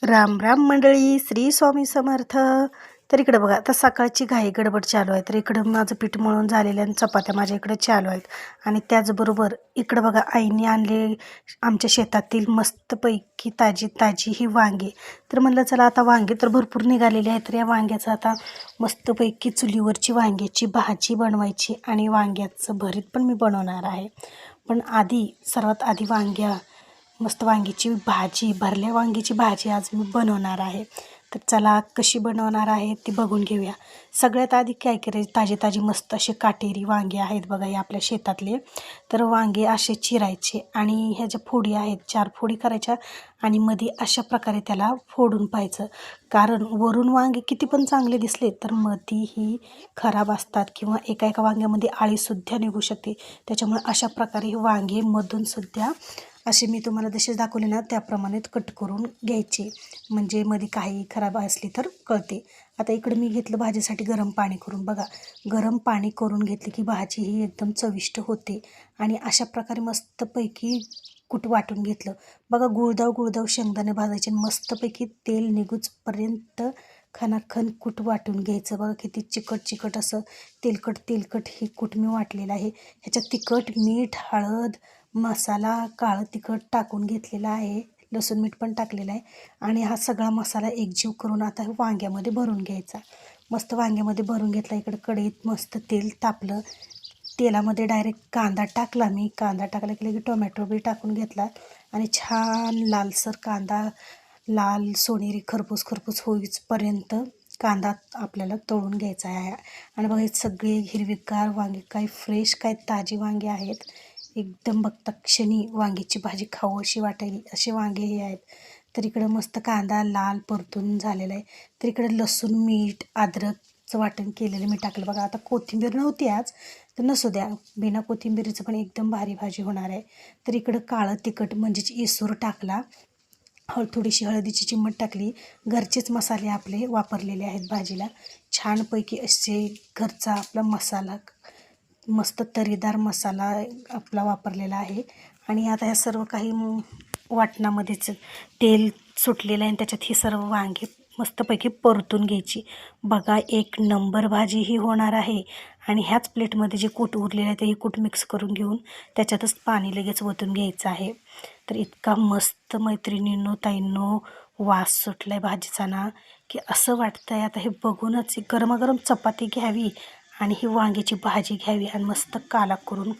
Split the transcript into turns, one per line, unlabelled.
राम राम मंडळी, श्री स्वामी समर्थ. तर इकडं बघा, आता सकाळची घाई गडबड चालू आहे. तर इकडं माझं पीठ मळून झालेलं आणि चपात्या माझ्या इकडे चालू आहेत. आणि त्याचबरोबर इकडं बघा, आईने आणले आमच्या शेतातील मस्तपैकी ताजी ताजी ही वांगी. तर म्हणलं चला, आता वांगी तर भरपूर निघालेली आहेत. तर या वांग्याचं आता मस्तपैकी चुलीवरची वांग्याची भाजी बनवायची आणि वांग्याचं भरीत पण मी बनवणार आहे. पण सर्वात आधी मस्त वांगीची भाजी, भरल्या वांगीची भाजी आज मी बनवणार आहे. तर चला, कशी बनवणार आहे ती बघून घेऊया. सगळ्यात आधी काय करायचं, ताजी ताजी मस्त असे काटेरी वांगे आहेत बघा, हे आपल्या शेतातले. तर वांगे असे चिरायचे आणि ह्याच्या फोडी आहेत, 4 फोडी करायच्या आणि मध्ये अशा प्रकारे त्याला फोडून पाहायचं. कारण वरून वांगे किती पण चांगले दिसले तर मध्ये ही खराब असतात किंवा एका एका वांग्यामध्ये आळीसुद्धा निघू शकते. त्याच्यामुळे अशा प्रकारे वांगे मधूनसुद्धा असे मी तुम्हाला जसे दाखवले ना त्याप्रमाणे कट करून घ्यायचे, म्हणजे मध्ये काही खराब असली तर कळते. आता इकडं मी घेतलं भाजीसाठी गरम पाणी करून. बघा, गरम पाणी करून घेतली की भाजी ही एकदम चविष्ट होते. आणि अशा प्रकारे मस्तपैकी कूट वाटून घेतलं. बघा, गुळदाव शेंगदाणे भाजायचे, मस्तपैकी तेल निघूचपर्यंत खनाखन कूट वाटून घ्यायचं. बघा, किती चिकट असं तेलकट हे कूट मी वाटलेलं आहे. ह्याच्यात तिखट, मीठ, हळद, मसाला, काळं तिखट टाकून घेतलेला आहे. लसूण मीठ पण टाकलेलं आहे. आणि हा सगळा मसाला एकजीव करून आता वांग्यामध्ये भरून घ्यायचा. मस्त वांग्यामध्ये भरून घेतला. इकडं कढईत मस्त तेल तापलं. तेलामध्ये डायरेक्ट कांदा टाकला मी. कांदा टाकला की टोमॅटो बी टाकून घेतला आणि छान लालसर कांदा, लाल सोनेरी खरपूस होईपर्यंत कांदा आपल्याला तळून घ्यायचा आहे. आणि बघा, हे सगळे हिरवीगार वांगे, काय फ्रेश, काय ताजी वांगे आहेत. एकदम बघता क्षणी वांग्याची भाजी खाऊ अशी वाटेल असे वांगे हे आहेत. तर इकडं मस्त कांदा लाल परतून झालेला आहे. तर इकडं लसूण, मीठ, अद्रकचं वाटण केलेलं मी टाकलं. बघा, आता कोथिंबीर नव्हती आज, तर नसू द्या, बिना कोथिंबीरीचं पण एकदम भारी भाजी होणार आहे. तर इकडं काळं तिखट म्हणजेच इसूर टाकला. थोडीशी हळदीची चिमट टाकली. घरचेच मसाले आपले वापरलेले आहेत भाजीला. छानपैकी असे घरचा आपला मसाला, मस्त तरीदार मसाला आपला वापरलेला आहे. आणि आता ह्या सर्व काही वाटणामध्येच तेल सुटलेलं आहे आणि त्याच्यात ही सर्व वांगी मस्तपैकी परतून घ्यायची. बघा, एक नंबर भाजी ही होणार आहे. आणि ह्याच प्लेटमध्ये जे कूट उरलेलं आहे ते कूट मिक्स करून घेऊन त्याच्यातच पाणी लगेच ओतून घ्यायचं आहे. तर इतका मस्त मैत्रिणींनो, ताईंनो, वास सुटला आहे भाजीचा ना, की असं वाटतं आहे आता हे बघूनच गरमागरम चपाती घ्यावी आणि ही वांग्याची भाजी घ्यावी आणि मस्त काला करून